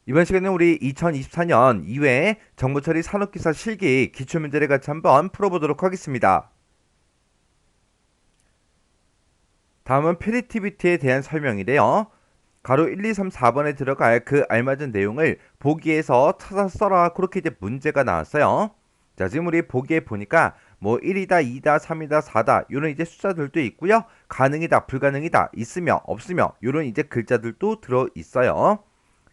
이번 시간에 우리 2024년 2회 정보처리 산업기사 실기 기출문제를 같이 한번 풀어보도록 하겠습니다. 다음은 페리티비티에 대한 설명이래요. 가로 1, 2, 3, 4번에 들어갈 그 알맞은 내용을 보기에서 찾아 써라. 그렇게 이제 문제가 나왔어요. 자, 지금 우리 보기에 보니까 뭐 1이다, 2다, 3이다, 4다 이런 이제 숫자들도 있고요. 가능이다, 불가능이다, 있으며 없으며 이런 이제 글자들도 들어 있어요.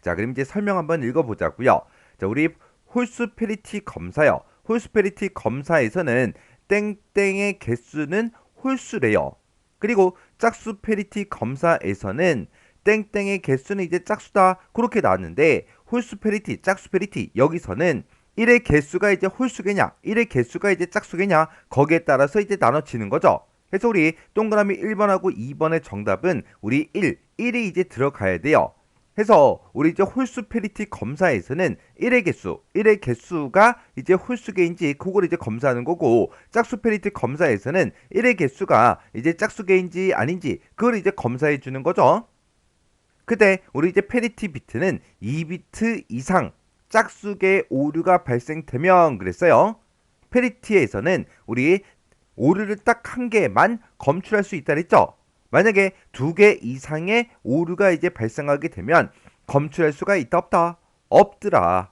자, 그럼 이제 설명 한번 읽어보자고요. 자, 우리 홀수페리티 검사요. 홀수페리티 검사에서는 땡땡의 개수는 홀수래요. 그리고 짝수페리티 검사에서는 땡땡의 개수는 이제 짝수다 그렇게 나왔는데 홀수페리티, 짝수페리티 여기서는 1의 개수가 이제 홀수겠냐, 1의 개수가 이제 짝수겠냐 거기에 따라서 이제 나눠지는 거죠. 그래서 우리 동그라미 1번하고 2번의 정답은 우리 1이 이제 들어가야 돼요. 해서 우리 이제 홀수 페리티 검사에서는 1의 개수가 이제 홀수개인지 그걸 이제 검사하는 거고 짝수 페리티 검사에서는 1의 개수가 이제 짝수개인지 아닌지 그걸 이제 검사해 주는 거죠. 그때 우리 이제 페리티 비트는 2비트 이상 짝수계 오류가 발생되면 그랬어요. 페리티에서는 우리 오류를 딱 한 개만 검출할 수 있다 그랬죠. 만약에 두 개 이상의 오류가 이제 발생하게 되면 검출할 수가 있다 없다? 없더라.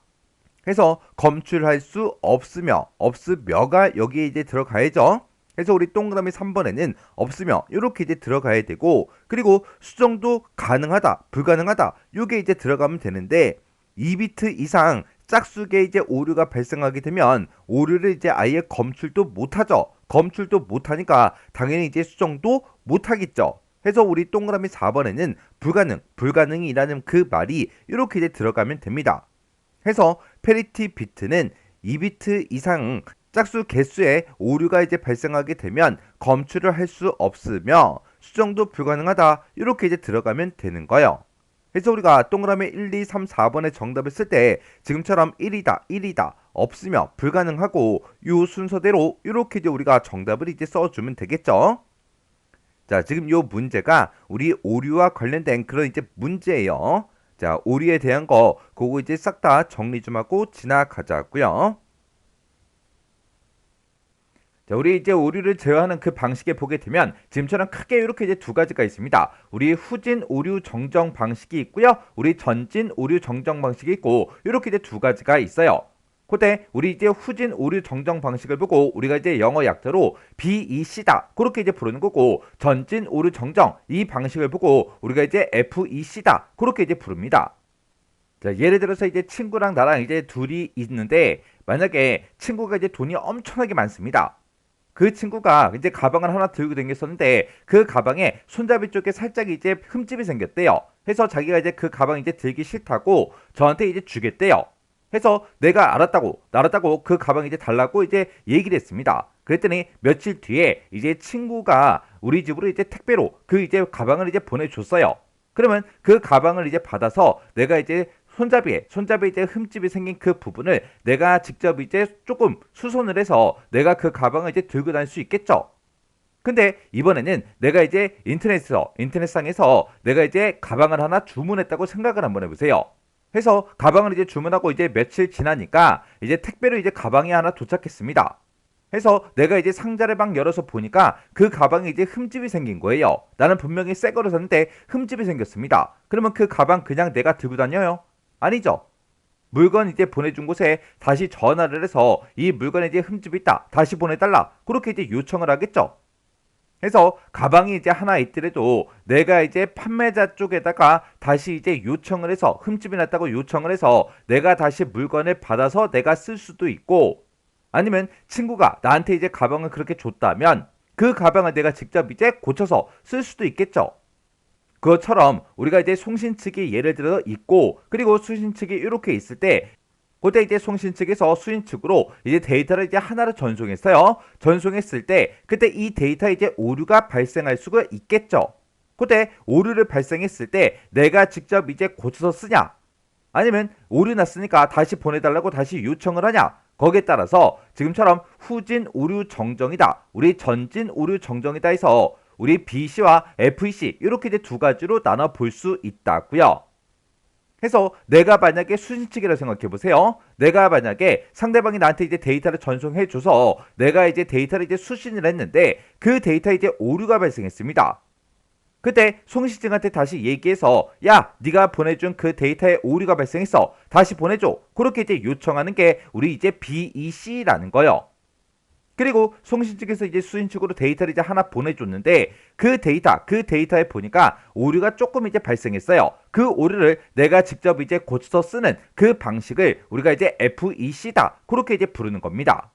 그래서 검출할 수 없으며가 여기에 이제 들어가야죠. 그래서 우리 동그라미 3번에는 없으며 이렇게 이제 들어가야 되고 그리고 수정도 가능하다 불가능하다 요게 이제 들어가면 되는데 2비트 이상 짝수계 이제 오류가 발생하게 되면 오류를 이제 아예 검출도 못하죠. 검출도 못하니까 당연히 이제 수정도 못하겠죠. 해서 우리 동그라미 4번에는 불가능이라는 그 말이 이렇게 이제 들어가면 됩니다. 해서 페리티 비트는 2비트 이상 짝수 개수에 오류가 이제 발생하게 되면 검출을 할 수 없으며 수정도 불가능하다 이렇게 이제 들어가면 되는 거예요. 그래서 우리가 동그라미 1, 2, 3, 4번의 정답을 쓸 때 지금처럼 1이다 없으며 불가능하고 이 순서대로 이렇게 이제 우리가 정답을 이제 써주면 되겠죠. 자, 지금 이 문제가 우리 오류와 관련된 그런 이제 문제예요. 자, 오류에 대한 거 그거 이제 싹 다 정리 좀 하고 지나가자고요. 자, 우리 이제 오류를 제어하는 그 방식에 보게 되면 지금처럼 크게 이렇게 이제 두 가지가 있습니다. 우리 후진 오류 정정 방식이 있고요. 우리 전진 오류 정정 방식이 있고 이렇게 이제 두 가지가 있어요. 그때 우리 이제 후진 오류 정정 방식을 보고 우리가 이제 영어 약자로 BEC다 그렇게 이제 부르는 거고 전진 오류 정정 이 방식을 보고 우리가 이제 FEC다 그렇게 이제 부릅니다. 자, 예를 들어서 이제 친구랑 나랑 이제 둘이 있는데 만약에 친구가 이제 돈이 엄청나게 많습니다. 그 친구가 이제 가방을 하나 들고 다녔었는데 그 가방에 손잡이 쪽에 살짝 이제 흠집이 생겼대요. 해서 자기가 이제 그 가방 이제 들기 싫다고 저한테 이제 주겠대요. 해서 내가 알았다고 그 가방 이제 달라고 이제 얘기를 했습니다. 그랬더니 며칠 뒤에 이제 친구가 우리 집으로 이제 택배로 그 이제 가방을 이제 보내줬어요. 그러면 그 가방을 이제 받아서 내가 이제 손잡이에 이제 흠집이 생긴 그 부분을 내가 직접 이제 조금 수선을 해서 내가 그 가방을 이제 들고 다닐 수 있겠죠. 근데 이번에는 내가 이제 인터넷상에서 내가 이제 가방을 하나 주문했다고 생각을 한번 해보세요. 해서 가방을 이제 주문하고 이제 며칠 지나니까 이제 택배로 이제 가방이 하나 도착했습니다. 해서 내가 이제 상자를 막 열어서 보니까 그 가방에 이제 흠집이 생긴 거예요. 나는 분명히 새 거를 샀는데 흠집이 생겼습니다. 그러면 그 가방 그냥 내가 들고 다녀요? 아니죠. 물건 이제 보내준 곳에 다시 전화를 해서 이 물건에 이제 흠집이 있다. 다시 보내달라. 그렇게 이제 요청을 하겠죠. 해서 가방이 이제 하나 있더라도 내가 이제 판매자 쪽에다가 다시 이제 요청을 해서 흠집이 났다고 요청을 해서 내가 다시 물건을 받아서 내가 쓸 수도 있고 아니면 친구가 나한테 이제 가방을 그렇게 줬다면 그 가방을 내가 직접 이제 고쳐서 쓸 수도 있겠죠. 그것처럼 우리가 이제 송신 측이 예를 들어 있고 그리고 수신 측이 이렇게 있을 때 그때 이제 송신 측에서 수신 측으로 이제 데이터를 이제 하나를 전송했어요. 전송했을 때 그때 이 데이터에 이제 오류가 발생할 수가 있겠죠. 그때 오류를 발생했을 때 내가 직접 이제 고쳐서 쓰냐 아니면 오류 났으니까 다시 보내달라고 다시 요청을 하냐 거기에 따라서 지금처럼 후진 오류 정정이다 우리 전진 오류 정정이다 해서 우리 BC와 FEC 이렇게 이제 두 가지로 나눠 볼 수 있다고요. 해서 내가 만약에 수신측이라 생각해 보세요. 내가 만약에 상대방이 나한테 이제 데이터를 전송해 줘서 내가 이제 데이터를 이제 수신을 했는데 그 데이터에 이제 오류가 발생했습니다. 그때 송신측한테 다시 얘기해서 야, 네가 보내준 그 데이터에 오류가 발생했어. 다시 보내줘. 그렇게 이제 요청하는 게 우리 이제 BEC라는 거예요. 그리고 송신 측에서 이제 수신 측으로 데이터를 이제 하나 보내줬는데 그 데이터에 보니까 오류가 조금 이제 발생했어요. 그 오류를 내가 직접 이제 고쳐서 쓰는 그 방식을 우리가 이제 FEC다. 그렇게 이제 부르는 겁니다.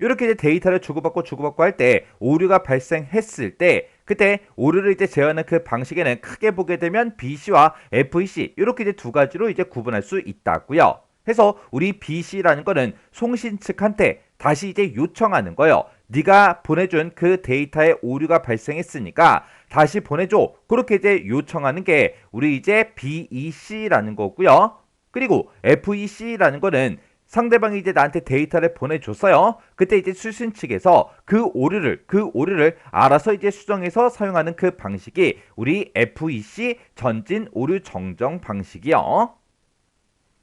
이렇게 이제 데이터를 주고받고 할 때 오류가 발생했을 때 그때 오류를 이제 제어하는 그 방식에는 크게 보게 되면 BC와 FEC 이렇게 이제 두 가지로 이제 구분할 수 있다고요. 해서 우리 BC라는 거는 송신 측한테 다시 이제 요청하는 거예요. 네가 보내준 그 데이터에 오류가 발생했으니까 다시 보내줘. 그렇게 이제 요청하는 게 우리 이제 BEC라는 거고요. 그리고 FEC라는 거는 상대방이 이제 나한테 데이터를 보내줬어요. 그때 이제 수신 측에서 그 오류를 알아서 이제 수정해서 사용하는 그 방식이 우리 FEC 전진 오류 정정 방식이요.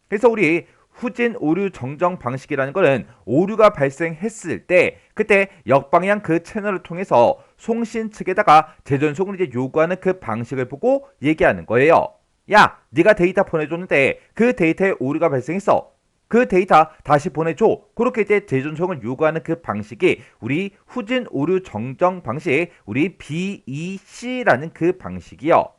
그래서 우리 후진 오류 정정 방식이라는 거는 오류가 발생했을 때 그때 역방향 그 채널을 통해서 송신 측에다가 재전송을 이제 요구하는 그 방식을 보고 얘기하는 거예요. 야, 네가 데이터 보내줬는데 그 데이터에 오류가 발생했어. 그 데이터 다시 보내줘. 그렇게 이제 재전송을 요구하는 그 방식이 우리 후진 오류 정정 방식, 우리 BEC라는 그 방식이요.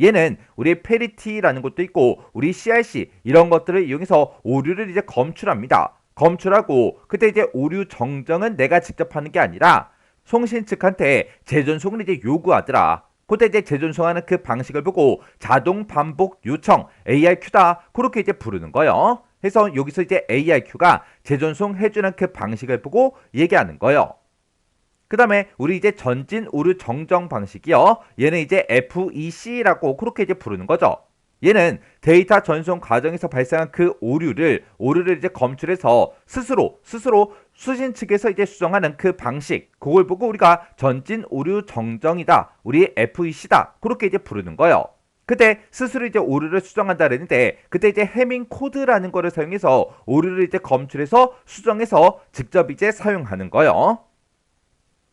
얘는 우리 페리티라는 것도 있고 우리 CRC 이런 것들을 이용해서 오류를 이제 검출합니다. 검출하고 그때 이제 오류 정정은 내가 직접 하는 게 아니라 송신 측한테 재전송을 이제 요구하더라. 그때 이제 재전송하는 그 방식을 보고 자동 반복 요청 ARQ다. 그렇게 이제 부르는 거예요. 해서 여기서 이제 ARQ가 재전송 해주는 그 방식을 보고 얘기하는 거예요. 그 다음에 우리 이제 전진 오류 정정 방식이요. 얘는 이제 FEC라고 그렇게 이제 부르는 거죠. 얘는 데이터 전송 과정에서 발생한 그 오류를 이제 검출해서 스스로 수신 측에서 이제 수정하는 그 방식, 그걸 보고 우리가 전진 오류 정정이다. 우리 FEC다. 그렇게 이제 부르는 거예요. 그때 스스로 이제 오류를 수정한다 그랬는데 그때 이제 해밍 코드라는 거를 사용해서 오류를 이제 검출해서 수정해서 직접 이제 사용하는 거예요.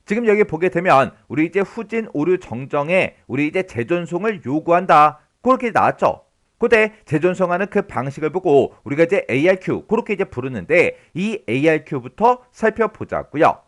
지금 여기 보게 되면 우리 이제 후진 오류 정정에 우리 이제 재전송을 요구한다. 그렇게 나왔죠. 그때 재전송하는 그 방식을 보고 우리가 이제 ARQ 그렇게 이제 부르는데 이 ARQ부터 살펴보자고요.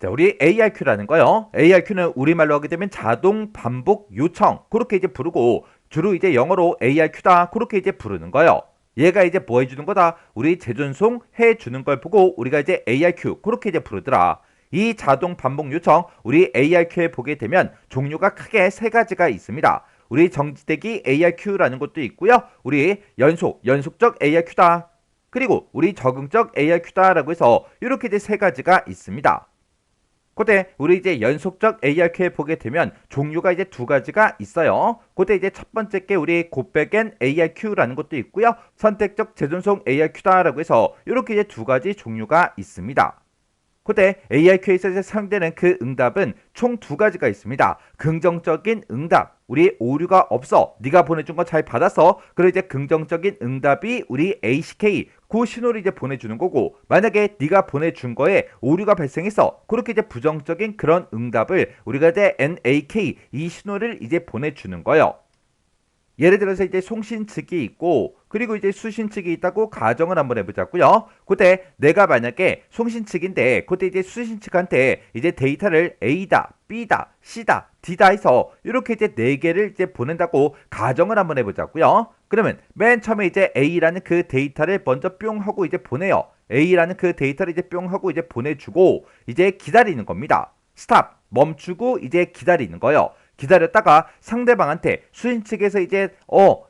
자, 우리 ARQ라는 거요. ARQ는 우리말로 하게 되면 자동 반복 요청 그렇게 이제 부르고 주로 이제 영어로 ARQ다 그렇게 이제 부르는 거예요. 얘가 이제 뭐 해주는 거다? 우리 재전송 해주는 걸 보고 우리가 이제 ARQ 그렇게 이제 부르더라. 이 자동 반복 요청 우리 ARQ에 보게 되면 종류가 크게 세 가지가 있습니다. 우리 정지대기 ARQ라는 것도 있고요. 우리 연속적 ARQ다. 그리고 우리 적응적 ARQ다라고 해서 이렇게 이제 세 가지가 있습니다. 그때 우리 이제 연속적 ARQ에 보게 되면 종류가 이제 두 가지가 있어요. 그때 이제 첫 번째 게 우리 곱백엔 ARQ라는 것도 있고요. 선택적 재전송 ARQ다라고 해서 이렇게 이제 두 가지 종류가 있습니다. 그때 ARQ에서 사용되는 그 응답은 총 두 가지가 있습니다. 긍정적인 응답, 우리 오류가 없어, 네가 보내준 거 잘 받았어. 그리고 이제 긍정적인 응답이 우리 ACK, 그 신호를 이제 보내주는 거고, 만약에 네가 보내준 거에 오류가 발생했어. 그렇게 이제 부정적인 그런 응답을 우리가 이제 NAK, 이 신호를 이제 보내주는 거예요. 예를 들어서 이제 송신 측이 있고 그리고 이제 수신 측이 있다고 가정을 한번 해보자고요. 그때 내가 만약에 송신 측인데 그때 이제 수신 측한테 이제 데이터를 A다, B다, C다, D다 해서 이렇게 이제 네 개를 이제 보낸다고 가정을 한번 해보자고요. 그러면 맨 처음에 이제 A라는 그 데이터를 먼저 뿅 하고 이제 보내요. A라는 그 데이터를 이제 뿅 하고 이제 보내주고 이제 기다리는 겁니다. 스탑, 멈추고 이제 기다리는 거예요. 기다렸다가 상대방한테 수신 측에서 이제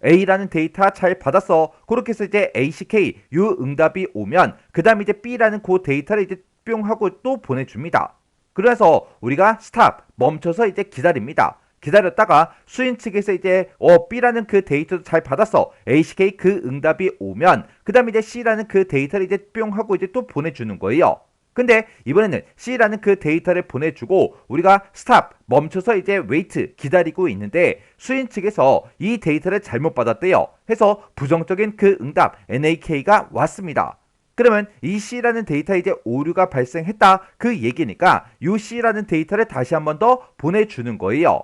A라는 데이터 잘 받았어. 그렇게 해서 이제 ACK 요 응답이 오면 그 다음에 이제 B라는 그 데이터를 이제 뿅 하고 또 보내줍니다. 그래서 우리가 스탑 멈춰서 이제 기다립니다. 기다렸다가 수신 측에서 이제 B라는 그 데이터도 잘 받았어. ACK 그 응답이 오면 그 다음에 이제 C라는 그 데이터를 이제 뿅 하고 이제 또 보내주는 거예요. 근데 이번에는 C라는 그 데이터를 보내주고 우리가 스탑 멈춰서 이제 웨이트 기다리고 있는데 수인 측에서 이 데이터를 잘못 받았대요. 해서 부정적인 그 응답 NAK가 왔습니다. 그러면 이 C라는 데이터에 이제 오류가 발생했다 그 얘기니까 이 C라는 데이터를 다시 한 번 더 보내주는 거예요.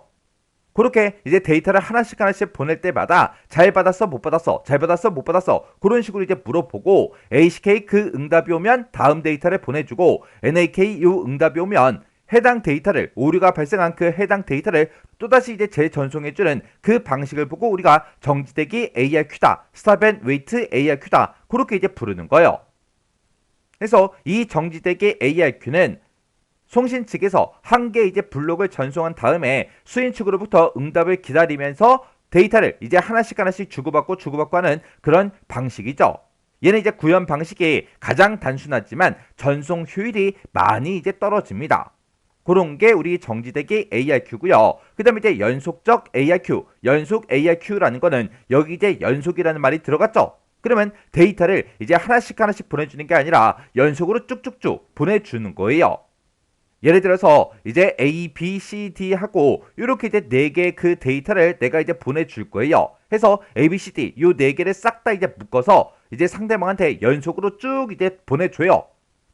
그렇게 이제 데이터를 하나씩 보낼 때마다 잘 받았어 못 받았어 잘 받았어 못 받았어 그런 식으로 이제 물어보고 ACK 그 응답이 오면 다음 데이터를 보내주고 NAK 요 응답이 오면 해당 데이터를 오류가 발생한 그 해당 데이터를 또다시 이제 재전송해주는 그 방식을 보고 우리가 정지대기 ARQ다 스탑 앤 웨이트 ARQ다 그렇게 이제 부르는 거예요. 그래서 이 정지대기 ARQ는 송신 측에서 한 개 이제 블록을 전송한 다음에 수인 측으로부터 응답을 기다리면서 데이터를 이제 하나씩 주고받고 하는 그런 방식이죠. 얘는 이제 구현 방식이 가장 단순하지만 전송 효율이 많이 이제 떨어집니다. 그런 게 우리 정지대기 ARQ고요. 그 다음에 이제 연속 ARQ라는 거는 여기 이제 연속이라는 말이 들어갔죠. 그러면 데이터를 이제 하나씩 보내주는 게 아니라 연속으로 쭉쭉쭉 보내주는 거예요. 예를 들어서 이제 A, B, C, D 하고 이렇게 이제 4개 그 데이터를 내가 이제 보내줄 거예요. 해서 A, B, C, D 요 4개를 싹 다 이제 묶어서 이제 상대방한테 연속으로 쭉 이제 보내줘요.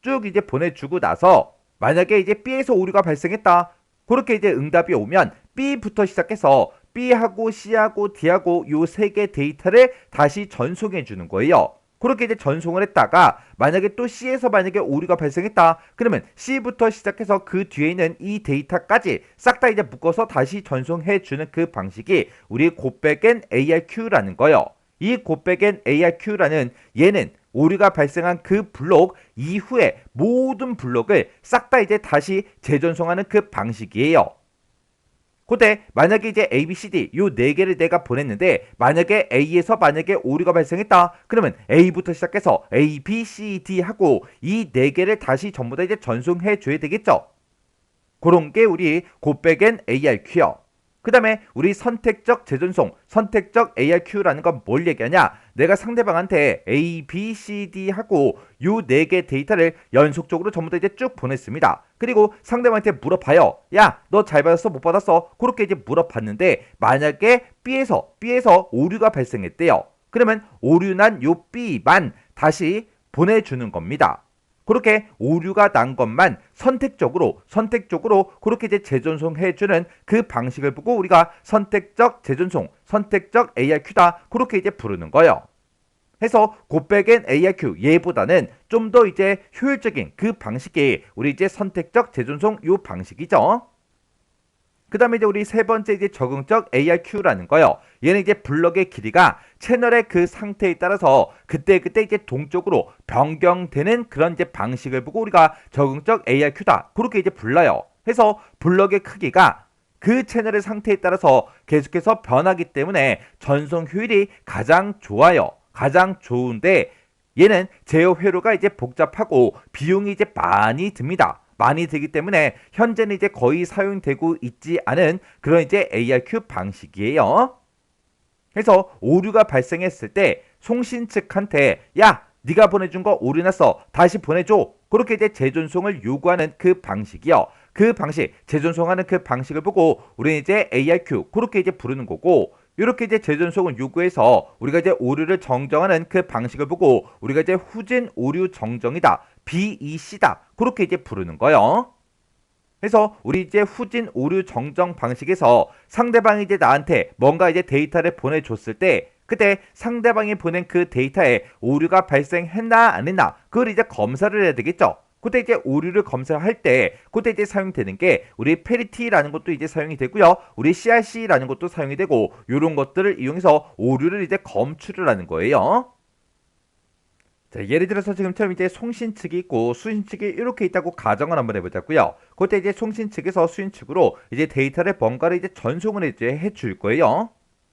쭉 이제 보내주고 나서 만약에 이제 B에서 오류가 발생했다. 그렇게 이제 응답이 오면 B부터 시작해서 B하고 C하고 D하고 요 3개 데이터를 다시 전송해 주는 거예요. 그렇게 이제 전송을 했다가 만약에 또 C에서 만약에 오류가 발생했다. 그러면 C부터 시작해서 그 뒤에 있는 이 데이터까지 싹 다 이제 묶어서 다시 전송해 주는 그 방식이 우리 곱백엔 ARQ라는 거예요. 이 곱백엔 ARQ라는 얘는 오류가 발생한 그 블록 이후에 모든 블록을 싹 다 이제 다시 재전송하는 그 방식이에요. 그때 만약에 이제 A, B, C, D 요 4개를 내가 보냈는데 만약에 A에서 만약에 오류가 발생했다. 그러면 A부터 시작해서 A, B, C, D 하고 이 4개를 다시 전부 다 이제 전송해 줘야 되겠죠. 그런 게 우리 곱백엔 ARQ요. 그 다음에 우리 선택적 재전송, 선택적 ARQ라는 건 뭘 얘기하냐? 내가 상대방한테 A, B, C, D 하고 요 4개 데이터를 연속적으로 전부 다 이제 쭉 보냈습니다. 그리고 상대방한테 물어봐요. 야, 너 잘 받았어? 못 받았어? 그렇게 이제 물어봤는데 만약에 B에서 오류가 발생했대요. 그러면 오류 난 요 B만 다시 보내주는 겁니다. 그렇게 오류가 난 것만 선택적으로 그렇게 이제 재전송해주는 그 방식을 보고 우리가 선택적 재전송, 선택적 ARQ다 그렇게 이제 부르는 거예요. 해서 곱백엔 ARQ 얘보다는 좀 더 이제 효율적인 그 방식이 우리 이제 선택적 재전송 요 방식이죠. 그 다음에 이제 우리 세 번째 이제 적응적 ARQ라는 거요. 얘는 이제 블럭의 길이가 채널의 그 상태에 따라서 그때 이제 동쪽으로 변경되는 그런 이제 방식을 보고 우리가 적응적 ARQ다. 그렇게 이제 불러요. 해서 블럭의 크기가 그 채널의 상태에 따라서 계속해서 변하기 때문에 전송 효율이 가장 좋아요. 가장 좋은데 얘는 제어 회로가 이제 복잡하고 비용이 이제 많이 듭니다. 많이 들기 때문에 현재는 이제 거의 사용되고 있지 않은 그런 이제 ARQ 방식이에요. 그래서 오류가 발생했을 때 송신 측한테 야, 네가 보내준 거 오류 났어. 다시 보내줘. 그렇게 이제 재전송을 요구하는 그 방식이요. 그 방식, 재전송하는 그 방식을 보고 우리는 이제 ARQ 그렇게 이제 부르는 거고 이렇게 이제 재전송을 요구해서 우리가 이제 오류를 정정하는 그 방식을 보고 우리가 이제 후진 오류 정정이다. BEC다. 그렇게 이제 부르는 거예요. 그래서 우리 이제 후진 오류 정정 방식에서 상대방이 이제 나한테 뭔가 이제 데이터를 보내줬을 때 그때 상대방이 보낸 그 데이터에 오류가 발생했나 안 했나 그걸 이제 검사를 해야 되겠죠. 그때 이제 오류를 검사할 때 그때 이제 사용되는 게 우리 페리티라는 것도 이제 사용이 되고요. 우리 CRC라는 것도 사용이 되고 이런 것들을 이용해서 오류를 이제 검출을 하는 거예요. 자, 예를 들어서 지금처럼 이제 송신 측이 있고 수신 측이 이렇게 있다고 가정을 한번 해보자고요. 그때 이제 송신 측에서 수신 측으로 이제 데이터를 뭔가를 이제 전송을 이제 해줄 거예요.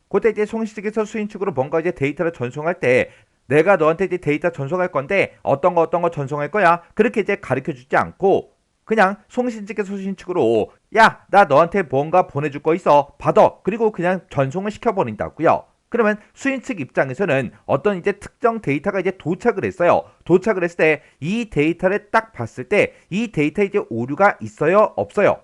그때 이제 송신 측에서 수신 측으로 뭔가 이제 데이터를 전송할 때 내가 너한테 이제 데이터 전송할 건데 어떤 거 전송할 거야. 그렇게 이제 가르쳐 주지 않고 그냥 송신 측에서 수신 측으로 야, 나 너한테 뭔가 보내줄 거 있어. 받아. 그리고 그냥 전송을 시켜버린다고요. 그러면 수인 측 입장에서는 어떤 이제 특정 데이터가 이제 도착을 했어요. 도착을 했을 때 이 데이터를 딱 봤을 때 이 데이터에 이제 오류가 있어요, 없어요?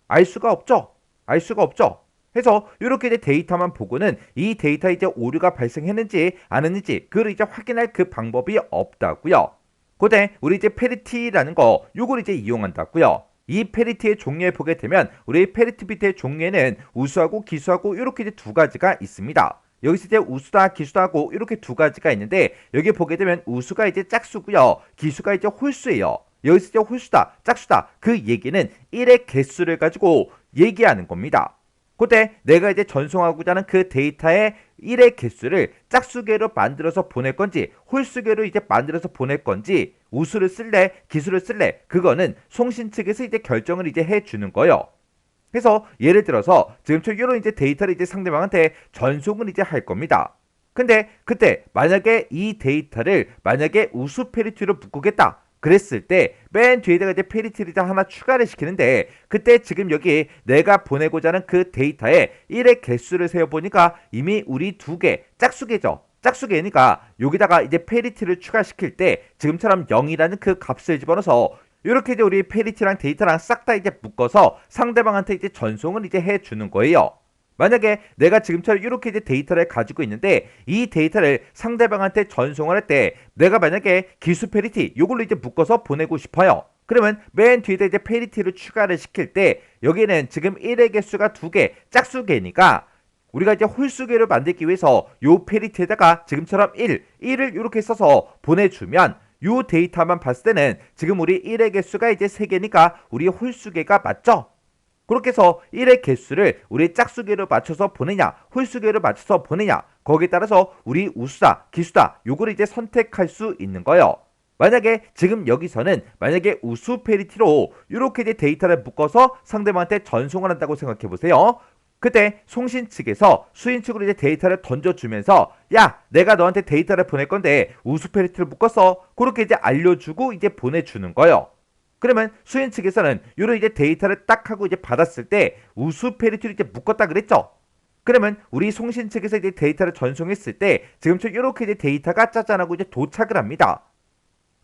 알 수가 없죠. 알 수가 없죠. 해서 이렇게 이제 데이터만 보고는 이 데이터에 이제 오류가 발생했는지 안 했는지 그걸 이제 확인할 그 방법이 없다고요. 그때 우리 이제 페리티라는 거 요걸 이제 이용한다고요. 이 페리티의 종류에 보게 되면 우리 페리티 비트의 종류에는 우수하고 기수하고 이렇게 이제 두 가지가 있습니다. 여기서 이제 우수다 기수다고 이렇게 두 가지가 있는데 여기 보게 되면 우수가 이제 짝수고요. 기수가 이제 홀수예요. 여기서 이제 홀수다 짝수다 그 얘기는 1의 개수를 가지고 얘기하는 겁니다. 그때 내가 이제 전송하고자 하는 그 데이터의 1의 개수를 짝수계로 만들어서 보낼 건지 홀수계로 이제 만들어서 보낼 건지 우수를 쓸래 기수를 쓸래 그거는 송신 측에서 이제 결정을 이제 해주는 거예요. 그래서 예를 들어서 지금처럼 이런 이제 데이터를 이제 상대방한테 전송을 이제 할 겁니다. 근데 그때 만약에 이 데이터를 만약에 우수 페리티로 묶겠다 그랬을 때 맨 뒤에다가 이제 페리티를 하나 추가를 시키는데 그때 지금 여기 내가 보내고자 하는 그 데이터의 1의 개수를 세어보니까 이미 우리 두 개 짝수계죠. 짝수계니까 여기다가 이제 페리티를 추가시킬 때 지금처럼 0이라는 그 값을 집어넣어서 이렇게 이제 우리 페리티랑 데이터랑 싹 다 이제 묶어서 상대방한테 이제 전송을 이제 해주는 거예요. 만약에 내가 지금처럼 이렇게 이제 데이터를 가지고 있는데 이 데이터를 상대방한테 전송을 할 때 내가 만약에 기수 페리티 요걸로 이제 묶어서 보내고 싶어요. 그러면 맨 뒤에 이제 페리티를 추가를 시킬 때 여기는 지금 1의 개수가 2개 짝수계니까 우리가 이제 홀수계를 만들기 위해서 요 페리티에다가 지금처럼 1을 이렇게 써서 보내주면 요 데이터만 봤을 때는 지금 우리 1의 개수가 이제 3개니까 우리 홀수계가 맞죠? 그렇게 해서 1의 개수를 우리 짝수계로 맞춰서 보내냐 홀수계로 맞춰서 보내냐 거기에 따라서 우리 우수다 기수다 요거를 이제 선택할 수 있는 거예요. 만약에 지금 여기서는 만약에 우수 페리티로 이렇게 이제 데이터를 묶어서 상대방한테 전송을 한다고 생각해 보세요. 그때 송신 측에서 수인 측으로 이제 데이터를 던져주면서 야 내가 너한테 데이터를 보낼 건데 우수 페리티를 묶었어 그렇게 이제 알려주고 이제 보내주는 거예요. 그러면 수인 측에서는 요런 이제 데이터를 딱 하고 이제 받았을 때 우수 페리티를 이제 묶었다 그랬죠. 그러면 우리 송신 측에서 이제 데이터를 전송했을 때 지금처럼 이렇게 이제 데이터가 짜잔하고 이제 도착을 합니다.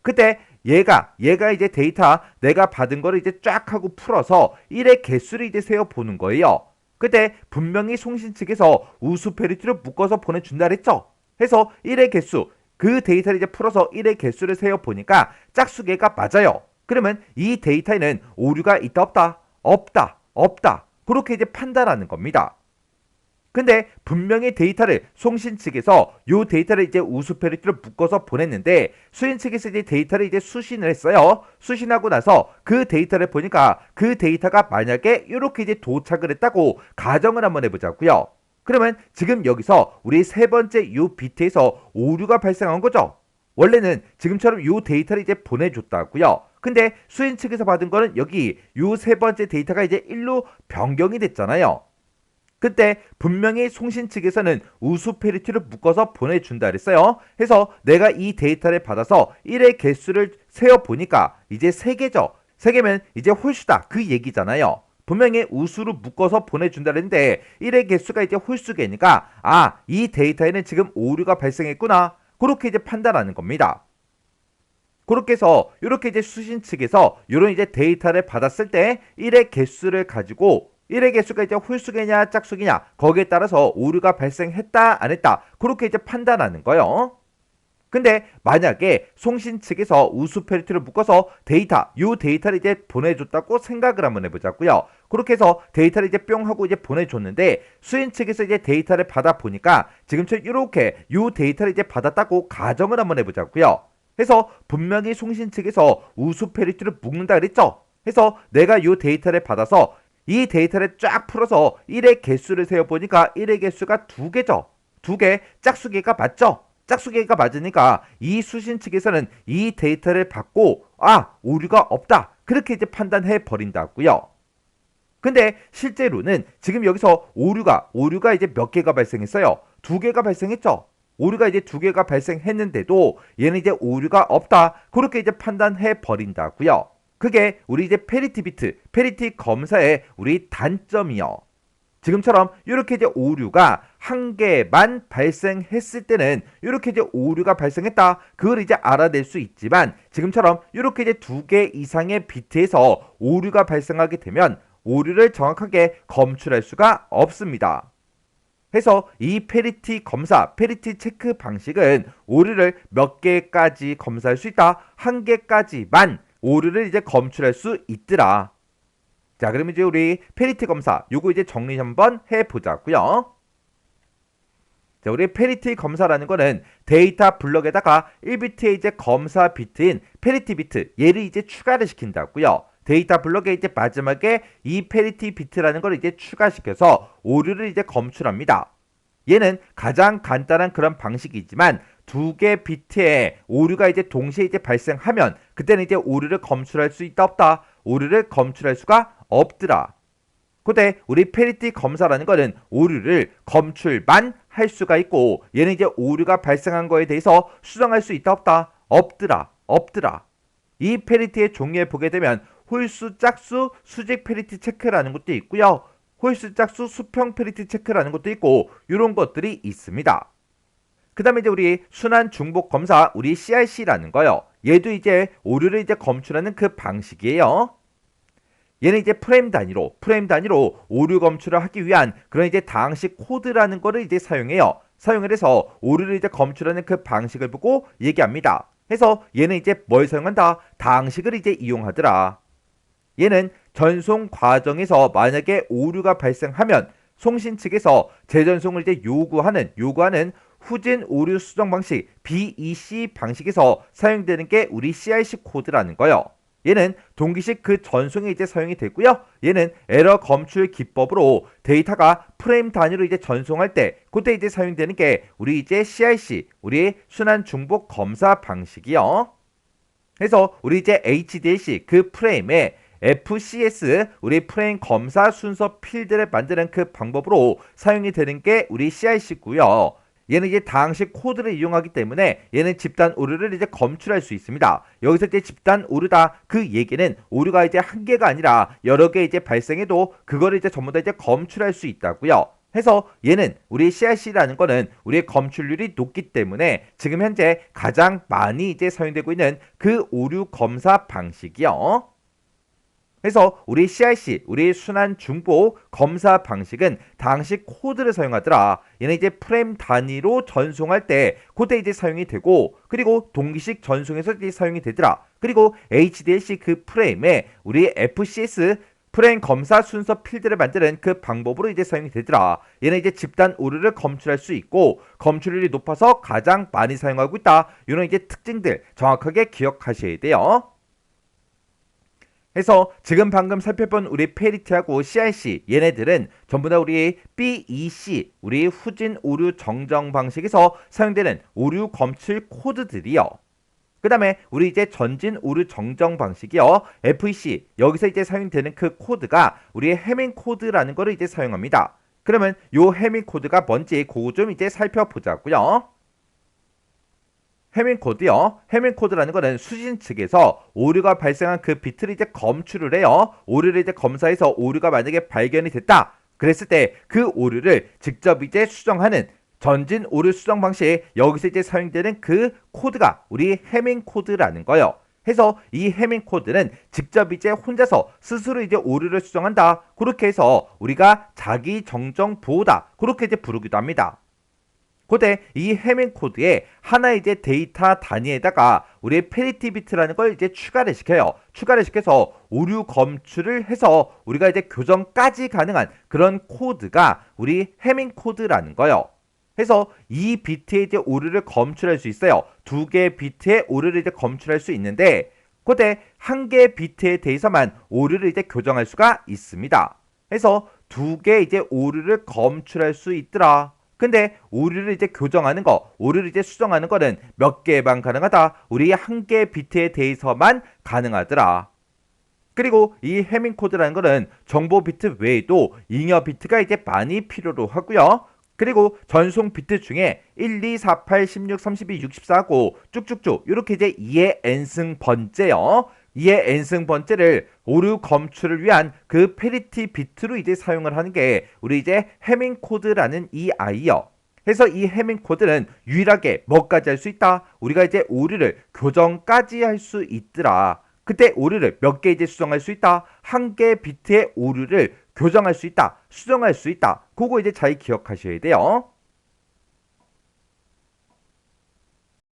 그때 얘가 이제 데이터 내가 받은 거를 이제 쫙 하고 풀어서 1의 개수를 이제 세어 보는 거예요. 그때 분명히 송신 측에서 우수 페리티를 묶어서 보내준다 그랬죠. 해서 1의 개수 그 데이터를 이제 풀어서 1의 개수를 세어 보니까 짝수계가 맞아요. 그러면 이 데이터에는 오류가 있다 없다? 없다. 그렇게 이제 판단하는 겁니다. 근데 분명히 데이터를 송신 측에서 요 데이터를 이제 우수 페리티로 묶어서 보냈는데 수인 측에서 이제 데이터를 이제 수신을 했어요. 수신하고 나서 그 데이터를 보니까 그 데이터가 만약에 이렇게 이제 도착을 했다고 가정을 한번 해보자고요. 그러면 지금 여기서 우리 세 번째 요 비트에서 오류가 발생한 거죠. 원래는 지금처럼 요 데이터를 이제 보내줬다고요. 근데 수인 측에서 받은 거는 여기 요 세 번째 데이터가 이제 1로 변경이 됐잖아요. 그때 분명히 송신 측에서는 우수 페리티를 묶어서 보내준다 그랬어요. 해서 내가 이 데이터를 받아서 1의 개수를 세어 보니까 이제 3개죠. 3개면 이제 홀수다 그 얘기잖아요. 분명히 우수로 묶어서 보내준다 그랬는데 1의 개수가 이제 홀수계니까 이 데이터에는 지금 오류가 발생했구나 그렇게 이제 판단하는 겁니다. 그렇게 해서 이렇게 이제 수신 측에서 이런 이제 데이터를 받았을 때 1의 개수를 가지고 1의 개수가 이제 홀수계냐 짝수계냐 거기에 따라서 오류가 발생했다 안 했다 그렇게 이제 판단하는 거예요. 근데 만약에 송신 측에서 우수 페리티를 묶어서 요 데이터를 이제 보내줬다고 생각을 한번 해보자고요. 그렇게 해서 데이터를 이제 뿅 하고 이제 보내줬는데 수인 측에서 이제 데이터를 받아 보니까 지금처럼 이렇게 요 데이터를 이제 받았다고 가정을 한번 해보자고요. 해서 분명히 송신 측에서 우수 페리티를 묶는다 그랬죠. 해서 내가 요 데이터를 받아서 이 데이터를 쫙 풀어서 1의 개수를 세어보니까 1의 개수가 2개죠. 2개 짝수계가 맞죠. 짝수계가 맞으니까 이 수신 측에서는 이 데이터를 받고 오류가 없다 그렇게 이제 판단해 버린다고요. 근데 실제로는 지금 여기서 오류가 이제 몇 개가 발생했어요. 2개가 발생했죠. 오류가 이제 2개가 발생했는데도 얘는 이제 오류가 없다 그렇게 이제 판단해 버린다고요. 그게 우리 이제 페리티 검사의 우리 단점이요. 지금처럼 이렇게 이제 오류가 한 개만 발생했을 때는 이렇게 이제 오류가 발생했다. 그걸 이제 알아낼 수 있지만 지금처럼 이렇게 이제 두 개 이상의 비트에서 오류가 발생하게 되면 오류를 정확하게 검출할 수가 없습니다. 해서 이 페리티 검사, 페리티 체크 방식은 오류를 몇 개까지 검사할 수 있다. 한 개까지만 오류를 이제 검출할 수 있더라. 자, 그럼 이제 우리 페리티 검사 요거 이제 정리 한번 해보자고요. 자, 우리 페리티 검사라는 거는 데이터 블럭에다가 1비트의 이제 검사 비트인 페리티 비트 얘를 이제 추가를 시킨다고요. 데이터 블럭에 이제 마지막에 이 페리티 비트라는 걸 이제 추가시켜서 오류를 이제 검출합니다. 얘는 가장 간단한 그런 방식이지만 두 개 비트에 오류가 이제 동시에 이제 발생하면 그때는 이제 오류를 검출할 수 있다 없다. 오류를 검출할 수가 없더라. 근데 우리 페리티 검사라는 거는 오류를 검출만 할 수가 있고 얘는 이제 오류가 발생한 거에 대해서 수정할 수 있다 없다. 없더라. 이 페리티의 종류에 보게 되면 홀수, 짝수, 수직 페리티 체크라는 것도 있고요. 홀수, 짝수, 수평 페리티 체크라는 것도 있고 이런 것들이 있습니다. 그 다음에 이제 우리 순환 중복 검사, 우리 CRC라는 거요. 얘도 이제 오류를 이제 검출하는 그 방식이에요. 얘는 이제 프레임 단위로 오류 검출을 하기 위한 그런 이제 다항식 코드라는 거를 이제 사용해요. 사용을 해서 오류를 이제 검출하는 그 방식을 보고 얘기합니다. 해서 얘는 이제 뭘 사용한다? 다항식을 이제 이용하더라. 얘는 전송 과정에서 만약에 오류가 발생하면 송신 측에서 재전송을 이제 요구하는 후진 오류 수정 방식 BEC 방식에서 사용되는 게 우리 CRC 코드라는 거요. 얘는 동기식 그 전송에 이제 사용이 되고요. 얘는 에러 검출 기법으로 데이터가 프레임 단위로 이제 전송할 때 그때 이제 사용되는 게 우리 이제 CRC, 우리 순환 중복 검사 방식이요. 그래서 우리 이제 HDLC 그 프레임에 FCS 우리 프레임 검사 순서 필드를 만드는 그 방법으로 사용이 되는 게 우리 CRC고요. 얘는 이제 다항식 코드를 이용하기 때문에 얘는 집단 오류를 이제 검출할 수 있습니다. 여기서 이제 집단 오류다 그 얘기는 오류가 이제 한 개가 아니라 여러 개 이제 발생해도 그거를 이제 전부 다 이제 검출할 수 있다고요. 해서 얘는 우리 CRC라는 거는 우리의 검출률이 높기 때문에 지금 현재 가장 많이 이제 사용되고 있는 그 오류 검사 방식이요. 그래서 우리 CRC, 우리 순환 중복 검사 방식은 다항식 코드를 사용하더라. 얘는 이제 프레임 단위로 전송할 때 그때 이제 사용이 되고 그리고 동기식 전송에서 이제 사용이 되더라. 그리고 HDLC 그 프레임에 우리 FCS 프레임 검사 순서 필드를 만드는 그 방법으로 이제 사용이 되더라. 얘는 이제 집단 오류를 검출할 수 있고 검출률이 높아서 가장 많이 사용하고 있다. 이런 이제 특징들 정확하게 기억하셔야 돼요. 해서 지금 방금 살펴본 우리 페리티하고 CRC 얘네들은 전부 다 우리 BEC 우리 후진 오류 정정 방식에서 사용되는 오류 검출 코드들이요. 그 다음에 우리 이제 전진 오류 정정 방식이요. FEC 여기서 이제 사용되는 그 코드가 우리 해밍 코드라는 거를 이제 사용합니다. 그러면 요 해밍 코드가 뭔지 그거 좀 이제 살펴보자고요. 해밍 코드요. 해밍 코드라는 거는 수신 측에서 오류가 발생한 그 비트를 이제 검출을 해요. 오류를 이제 검사해서 오류가 만약에 발견이 됐다. 그랬을 때 그 오류를 직접 이제 수정하는 전진 오류 수정 방식 여기서 이제 사용되는 그 코드가 우리 해밍 코드라는 거예요. 해서 이 해밍 코드는 직접 이제 혼자서 스스로 이제 오류를 수정한다. 그렇게 해서 우리가 자기 정정 보호다. 그렇게 이제 부르기도 합니다. 그때 이 해밍 코드에 하나의 이제 데이터 단위에다가 우리 페리티 비트라는 걸 이제 추가를 시켜요. 추가를 시켜서 오류 검출을 해서 우리가 이제 교정까지 가능한 그런 코드가 우리 해밍 코드라는 거예요. 해서 이 비트에 이제 오류를 검출할 수 있어요. 두 개 비트에 오류를 이제 검출할 수 있는데 그때 한 개 비트에 대해서만 오류를 이제 교정할 수가 있습니다. 해서 두 개 이제 오류를 검출할 수 있더라. 근데 오류를 이제 교정하는 거, 오류를 이제 수정하는 거는 몇 개만 가능하다. 우리 한 개 비트에 대해서만 가능하더라. 그리고 이 해밍 코드라는 거는 정보 비트 외에도 잉여 비트가 이제 많이 필요로 하고요. 그리고 전송 비트 중에 1, 2, 4, 8, 16, 32, 64고 쭉쭉쭉 이렇게 이제 2의 n승 번째요. 이에 n승 번째를 오류 검출을 위한 그 페리티 비트로 이제 사용을 하는 게 우리 이제 해밍 코드라는 이 아이요. 해서 이 해밍 코드는 유일하게 뭐까지 할 수 있다? 우리가 이제 오류를 교정까지 할 수 있더라. 그때 오류를 몇 개 이제 수정할 수 있다? 한 개 비트의 오류를 교정할 수 있다. 수정할 수 있다. 그거 이제 잘 기억하셔야 돼요.